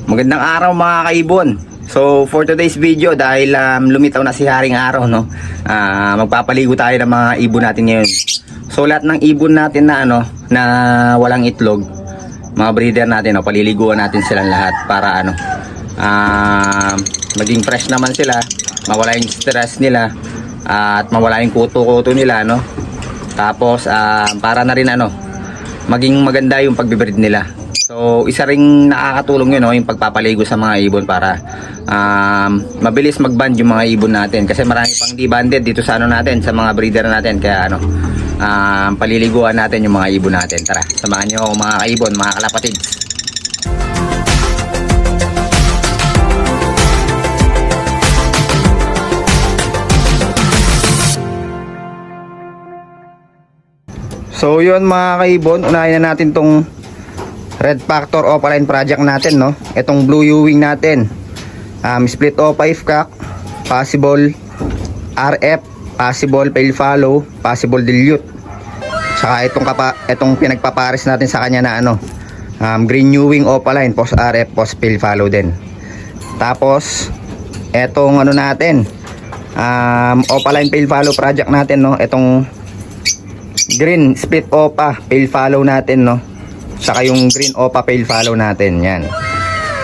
Magandang araw mga kaibon. So for today's video, dahil lumitaw na si Haring Araw, no, magpapaligo tayo ng mga ibon natin ngayon. So lahat ng ibon natin na na walang itlog, mga breeder natin, paliliguan natin silang lahat para maging fresh naman sila, mawala yung stress nila, at mawala yung kuto-kuto nila, no. Tapos para na rin maging maganda yung pagbibreed nila. So isa ring nakakatulong yun, yung pagpapaligo sa mga ibon para mabilis mag-band yung mga ibon natin, kasi marami pang di banded dito sa natin, sa mga breeder natin. Kaya paliliguan natin yung mga ibon natin. Tara, samahan nyo mga kaibon, mga kalapatids. So yun mga kaibon, unahin na natin tong Red Factor Opaline project natin, no. Itong Blue Ewing natin, split O5 cock, possible RF, possible pale follow, possible dilute. Saka itong pinagpapares natin sa kanya na Green Ewing Opaline, post RF, post pale follow din. Tapos etong natin, Opaline pale follow project natin, no. Itong Green split Opa pale follow natin, no. Saka yung Green Opa pale follow natin. Yan.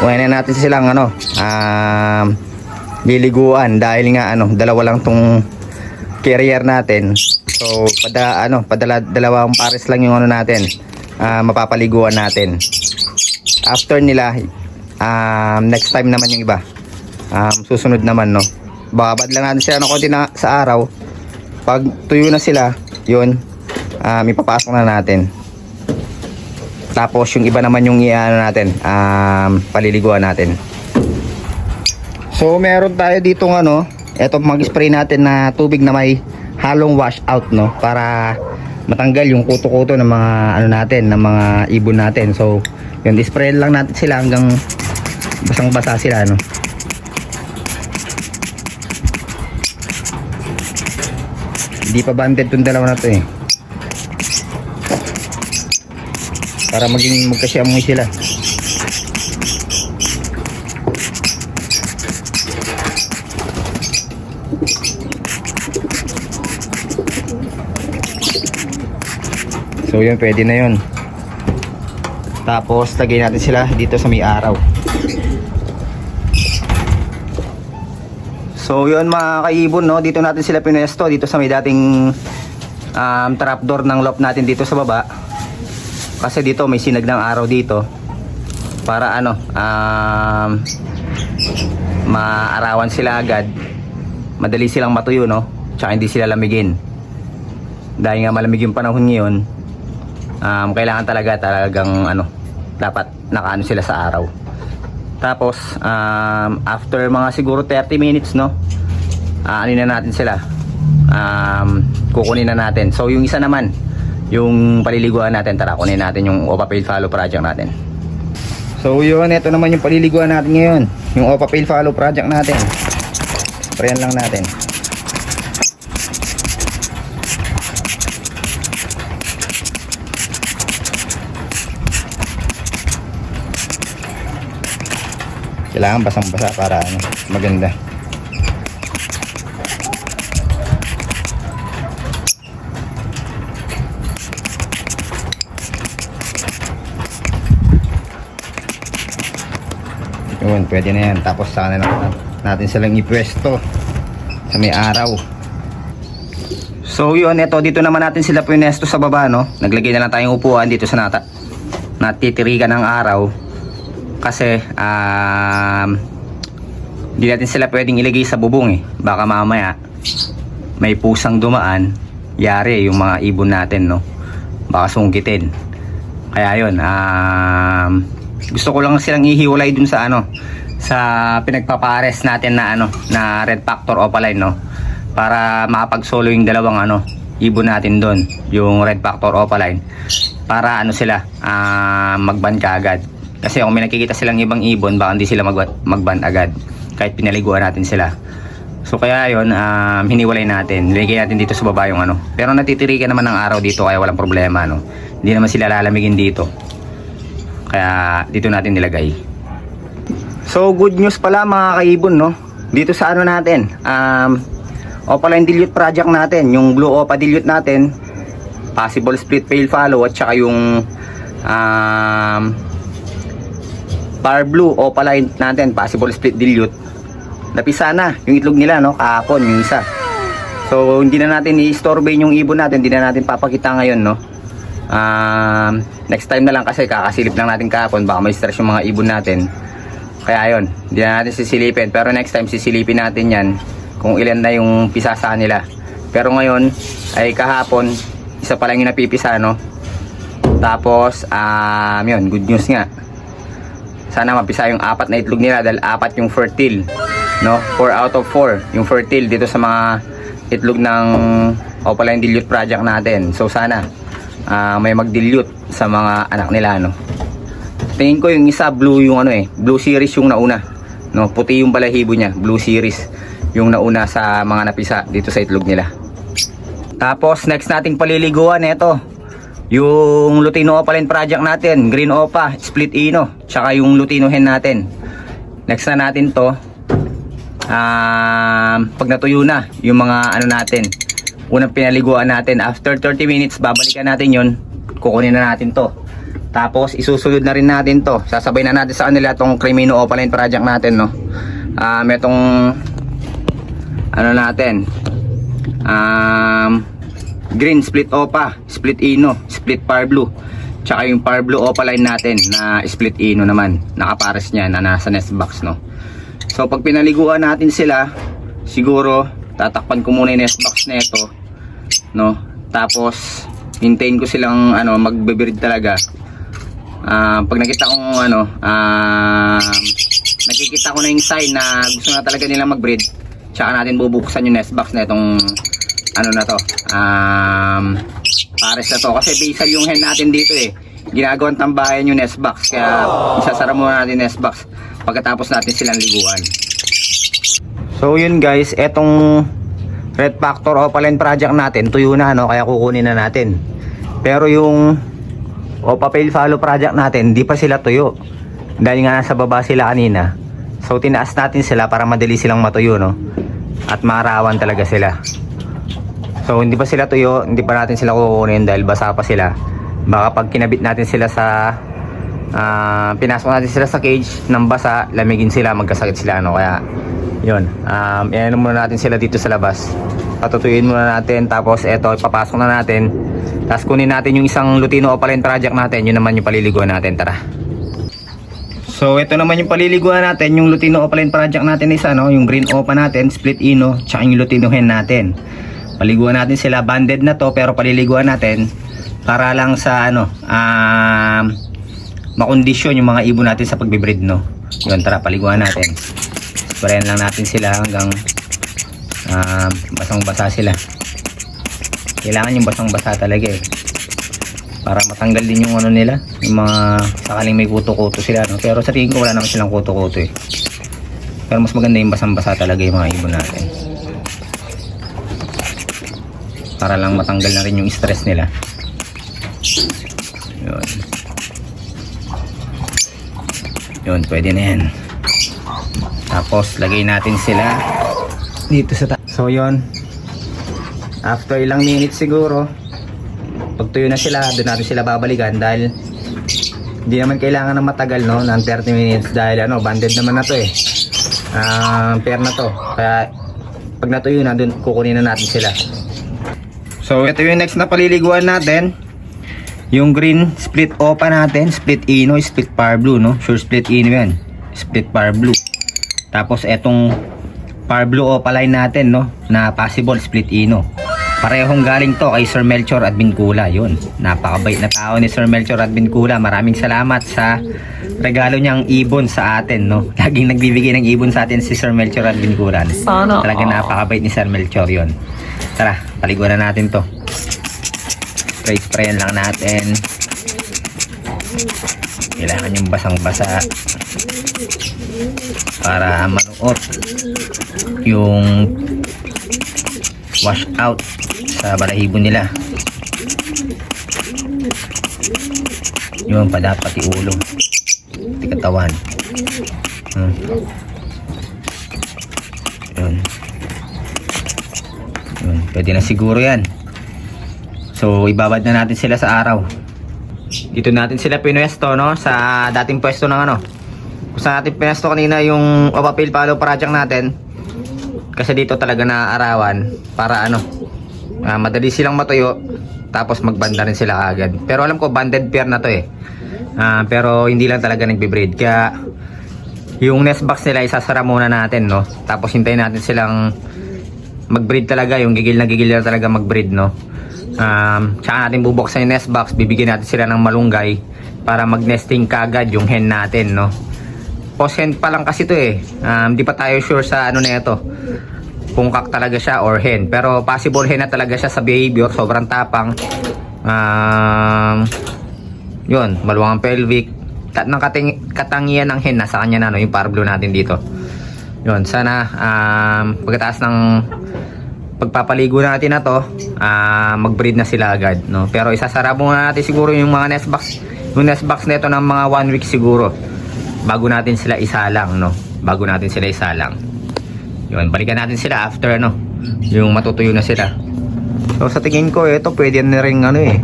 Unahin na natin silang liliguan dahil nga dalawa lang tong carrier natin. So dalawang pares lang yung natin, mapapaliguan natin. After nila, next time naman yung iba. Susunod naman, no. Babad lang natin sila ng konti sa araw. Pag tuyo na sila, yun, ipapasok na natin. Tapos yung iba naman yung natin, paliliguan natin. So meron tayo ditong eto, mag-spray natin na tubig na may halong wash out, no, para matanggal yung kuto-kuto ng mga natin, ng mga ibon natin. So yun, spray lang natin sila hanggang basang-basa sila, no. Hindi pa banded tong dalawa na to, para magkasyamoy sila. So yun, pwede na yun. Tapos lagay natin sila dito sa may araw. So yun mga kaibon, no, dito natin sila pinesto dito sa may dating trapdoor ng loft natin dito sa baba. Kasi dito may sinag ng araw dito para maarawan sila agad, madali silang matuyo, no, tsaka hindi sila lamigin. Dahil nga malamig yung panahon ngayon, kailangan talagang dapat nakaano sila sa araw. Tapos after mga siguro 30 minutes, no, ano na natin sila, kukunin na natin. So yung isa naman, yung paliliguan natin, tara kunin natin yung Opa pale follow project natin. So yun, ito naman yung paliliguan natin ngayon, yung Opa pale follow project natin. Sprayan lang natin. Kailangan basang-basa para maganda. Yun, pwede na yan. Tapos sana natin silang ipwesto sa may araw. So yun, dito naman natin sila pwesto sa baba, no. Naglagay na lang tayong upuan dito sa natitirikan ng araw. Kasi hindi natin sila pwedeng ilagay sa bubong, baka mamaya may pusang dumaan, yari yung mga ibon natin, no, baka sungkitin. Kaya yun, gusto ko lang silang ihiwalay dun sa sa pinagpapares natin na na Red Factor Opaline, no, para makapagsolo yung dalawang ibon natin doon, yung Red Factor Opaline, para sila magban kaagad. Kasi kung may nakikita silang ibang ibon, baka hindi sila magban agad kahit pinaliguan natin sila. So kaya yun, hiniwalay natin, nilagay natin dito sa baba yung pero natitirikan naman ng araw dito, kaya walang problema, Hindi naman sila lalamigin dito, kaya dito natin nilagay. So good news pala mga kaibon, no? Dito sa ano natin, opaline dilute project natin, yung blue opa dilute natin, possible split fail follow, at saka yung par blue opaline natin, possible split dilute. Napisa na yung itlog nila, no? Kahapon yung isa. So hindi na natin i-storbe yung ibon natin, hindi na natin papakita ngayon, no? Next time na lang kasi kakasilip lang natin kahapon, baka may stress yung mga ibon natin. Kaya yun, hindi na natin sisilipin. Pero next time sisilipin natin yan kung ilan na yung pisasa nila. Pero ngayon ay kahapon isa pa lang yung napipisa, no? Tapos yun, good news nga. Sana mapisa yung 4 na itlog nila dahil 4 yung fertile, no? 4 out of 4 yung fertile dito sa mga itlog ng opaline dilute project natin. So sana may mag-dilute sa mga anak nila, no? Tingin ko yung isa blue yung blue series yung nauna, no? Puti yung balahibo niya, blue series yung nauna sa mga napisa dito sa itlog nila. Tapos next nating paliliguan ito, yung Lutino Opaline project natin, green opa, split ino, tsaka yung Lutino hen natin. Next na natin to, pag natuyo na yung mga ano natin, unang pinaliguan natin, after 30 minutes babalikan natin yon, kukunin na natin to. Tapos isusunod na rin natin to, sasabay na natin sa kanila tong Crimino Opaline project natin, no? Itong ano natin, green split opa, split ino, split par blue, tsaka yung par blue opaline natin na split ino naman, nakapares niya na nasa nest box, no? So pag pinaliguan natin sila, siguro tatakpan ko muna yung nest box na ito, no? Tapos hintayin ko silang magbe-breed talaga. Pag nakita kong nakikita ko na yung sign na gusto na talaga nilang mag-breed, tsaka natin bubuksan yung nest box na itong na to, pares na to, kasi basal yung hen natin dito ginagawang tambayan yung nest box, kaya isasara muna natin nest box pagkatapos natin silang liguan. So yun guys, etong Red Factor Opaline project natin tuyo na, no? Kaya kukunin na natin. Pero yung Opa Fail Follow project natin, hindi pa sila tuyo dahil nga nasa baba sila kanina. So tinaas natin sila para madali silang matuyo, no? At maarawan talaga sila. So hindi pa sila tuyo, hindi pa natin sila kukunin dahil basa pa sila. Baka pag kinabit natin sila sa pinasok natin sila sa cage ng basa, lamigin sila, magkasakit sila, no? Kaya yun, iano muna natin sila dito sa labas, patutuyuin muna natin. Tapos eto, ipapasok na natin, tapos kunin natin yung isang Lutino Opaline project natin, yun naman yung paliliguan natin. Tara. So ito naman yung paliliguan natin, yung Lutino Opaline project natin isa, no? Yung green opa natin, split ino, tsaka yung Lutino hen natin. Paliguan natin sila, banded na to, pero paliliguan natin para lang sa makondisyon yung mga ibon natin sa pagbe-breed, no? Yun, tara, paliguan natin. Sprayan lang natin sila hanggang basang-basa sila. Kailangan yung basang-basa talaga para matanggal din yung nila, yung mga sakaling may kuto-kuto sila, no? Pero sa tingin ko wala naman silang kuto-kuto pero mas maganda yung basang-basa talaga yung mga ibon natin, para lang matanggal na rin yung stress nila. Yun, pwede na yan. Tapos lagay natin sila dito sa so yun, after ilang minutes siguro, pag tuyo na sila, doon natin sila babalikan dahil hindi naman kailangan na matagal, no, ng 30 minutes dahil banded naman na to pair na to. Kaya pag natuyo na, doon kukunin na natin sila. So ito yung next na paliliguan natin, yung green split opa natin, split ino, split par blue, no? Sure split ino yan, split par blue. Tapos etong par blue opaline natin, no, na possible split ino. Parehong galing to kay Sir Melchor Advincula. Yun, napakabait na tao ni Sir Melchor Advincula. Maraming salamat sa regalo niyang ibon sa atin, no? Laging nagbibigay ng ibon sa atin si Sir Melchor Advincula. Talagang napakabait ni Sir Melchor yun. Tara, paliguan na natin to. Sprayan lang natin. Kailangan yung basang-basa para manuot yung wash out sa balahibo nila. Yun pa, dapat ulo, pati katawan. Yun. Yun. Pwede na siguro yan. So ibabad na natin sila sa araw. Dito natin sila pinwesto, no, sa dating pwesto ng ano, kung saan natin pinwesto kanina yung Opapil Palo project natin. Kasi dito talaga naaarawan para ano, madali silang matuyo, tapos magbanda rin sila agad. Pero alam ko banded pair na to eh. Pero hindi lang talaga nagbe-breed. Kaya yung nest box nila isasara muna natin, no, tapos hintayin natin silang mag-breed talaga, yung gigil na talaga mag-breed, no. Tsaka natin bubuksan yung nest box, bibigyan natin sila ng malunggay para mag-nesting kagad yung hen natin, no. Post hen pa lang kasi to eh. Di pa tayo sure sa ano na ito, kung kak talaga siya or hen, pero possible hen na talaga siya sa behavior. Sobrang tapang, yun, maluwang ang pelvic, ng katangian ng hen nasa kanya na, no, yung parblue natin dito. Yun, sana pagkatapos ng pagpapaligo natin na to, mag-breed na sila agad, no. Pero isasara muna natin siguro yung mga nest box, yung nest box nito ng mga 1 week siguro, bago natin sila isalang, no, bago natin sila isalang. Yun, balikan natin sila after, no, yung matutuyo na sila. So sa tingin ko ito pwede na rin ano eh,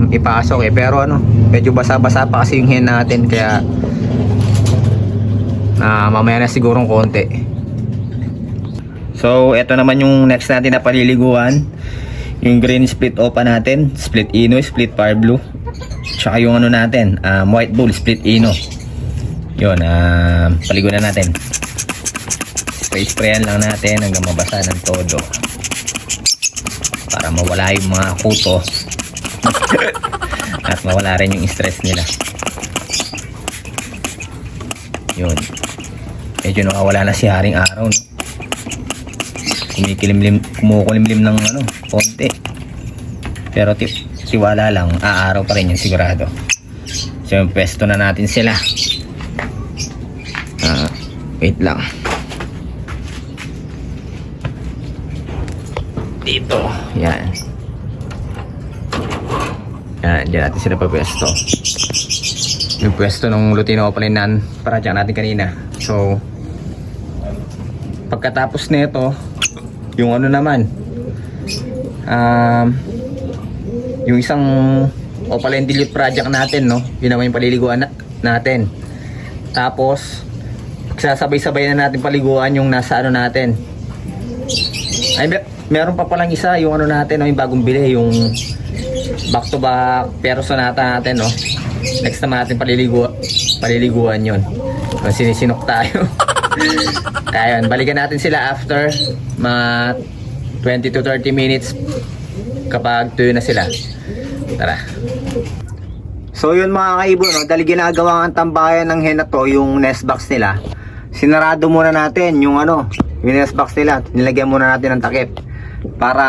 ipasok eh, pero ano, medyo basa-basa pa kasi yung hen natin, kaya mamaya na sigurong konti. So ito naman yung next natin na paliliguan, yung green split opa natin, split ino, split fire blue, tsaka yung ano natin, white bull split ino. Yun, paligo na natin, sprayan lang natin hanggang mabasa ng todo para mawala yung mga kuto at mawala rin yung stress nila. Yun, medyo nakawala na si haring araw, no? Kumukulimlim ng ano, konti, pero tiwala lang, aaraw pa rin yun sigurado. So yung pwesto na natin sila. Wait lang, dito, yan, dyan natin sila pa pwesto, yung pwesto ng Lutino Opalinan para dyan natin kanina. So pagkatapos nito, yung ano naman, yung isang Opaline Dilute project natin, no, yun naman yung paliliguan natin. Tapos sasabay-sabay na natin paliguan yung nasa ano natin. Ay, meron pa palang isa, yung ano natin, no, yung bagong bili, yung back to back Personata natin, no. Next naman natin paliliguan yun. Sinisinok tayo. Ayun, balikan natin sila after mga 20 to 30 minutes kapag tuyo na sila. Tara. So yun mga kaibo, no, dahil ginagawa ang tambayan ng hen na to, yung nest box nila, sinarado muna natin yung ano, yung nest box nila, nilagyan muna natin ng takip para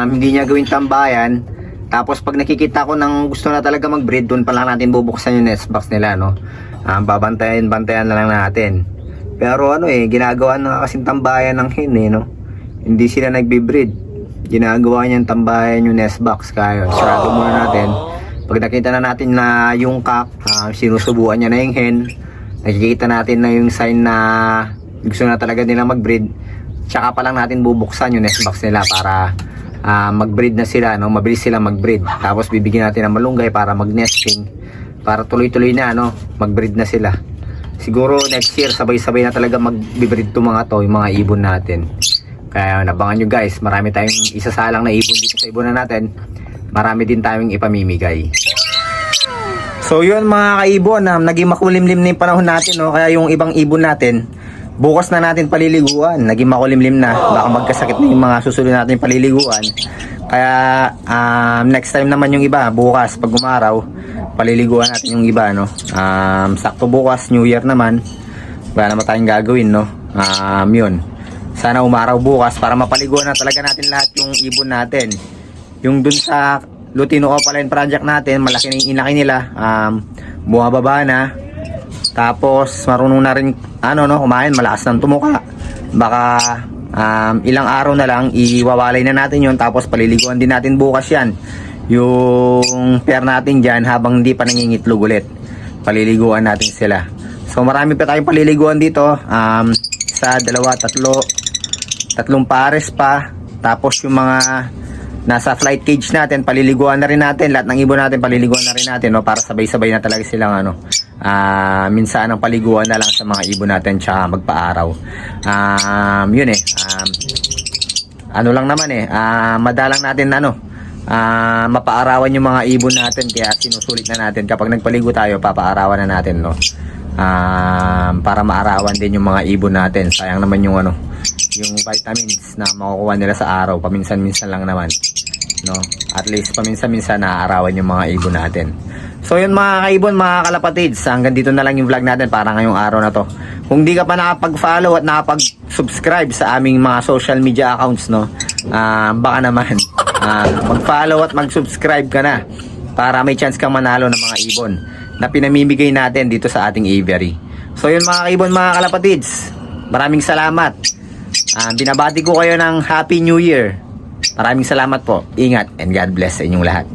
hindi niya gawing tambayan. Tapos pag nakikita ko ng gusto na talaga mag-breed, doon pa lang natin bubuksan yung nest box nila, no. Babantayan na lang natin. Pero ano eh, ginagawa na kasing tambayan ng hen eh, no. Hindi sila nagbe-breed, ginagawa niyang tambayan yung nest box. Kaya sarado muna natin. Pag nakita na natin na yung kak, sinusubuan niya na yung hen, nakikita natin na yung sign na gusto na talaga nila mag-breed, tsaka pa lang natin bubuksan yung nest box nila para mag-breed na sila, no? Mabilis sila mag-breed. Tapos bibigyan natin ng malunggay para mag-nesting, para tuloy-tuloy na, no, mag-breed na sila. Siguro next year sabay-sabay na talaga mag-breed to mga to, yung mga ibon natin. Kaya nabangan nyo guys, marami tayong isasalang na ibon dito sa ibonan natin. Marami din tayong ipamimigay. So yun mga kaibon, naging makulimlim na yung panahon natin, no? Kaya yung ibang ibon natin, bukas na natin paliliguan. Naging makulimlim na, baka magkasakit na yung mga susunod natin paliliguan. Kaya next time naman yung iba, bukas pag umaraw, paliliguan natin yung iba, no. Sakto bukas, New Year naman, wala naman tayong gagawin, no. Yun, sana umaraw bukas para mapaliguan na talaga natin lahat yung ibon natin. Yung dun sa Lutino Opaline project natin, malaki na yung inaki nila, bumababa na. Tapos marunong na rin ano, no, kumain, malakas ng tumuka. Baka ilang araw na lang iwawalay na natin yon, tapos paliliguan din natin bukas yan yung pair natin dyan habang hindi pa nangingitlog ulit. paliliguan natin sila. So marami pa tayong paliliguan dito, isa, dalawa, tatlong pares pa. Tapos yung mga nasa flight cage natin, paliliguan na rin natin. Lahat ng ibon natin paliliguan na rin natin, no, para sabay-sabay na talaga silang minsan ang paliguan na lang sa mga ibon natin tsaka magpa-araw. Yun ano lang naman madalang natin mapaarawan yung mga ibon natin, kaya sinusulit na natin kapag nagpaligo tayo, papaarawan na natin, no. Para maarawan din yung mga ibon natin. Sayang naman yung yung vitamins na makukuha nila sa araw, paminsan-minsan lang naman, no. At least paminsan-minsan naaarawan yung mga ibon natin. So yun mga kaibon, mga kalapatids, hanggang dito na lang yung vlog natin para ngayong araw na to. Kung di ka pa nakapag-follow at nakapag-subscribe sa aming mga social media accounts, no, baka naman mag-follow at mag-subscribe ka na para may chance kang manalo ng mga ibon na pinamimigay natin dito sa ating aviary. So yun mga kaibon, mga kalapatids, maraming salamat. Binabati ko kayo ng Happy New Year. Maraming salamat po. Ingat and God bless sa inyong lahat.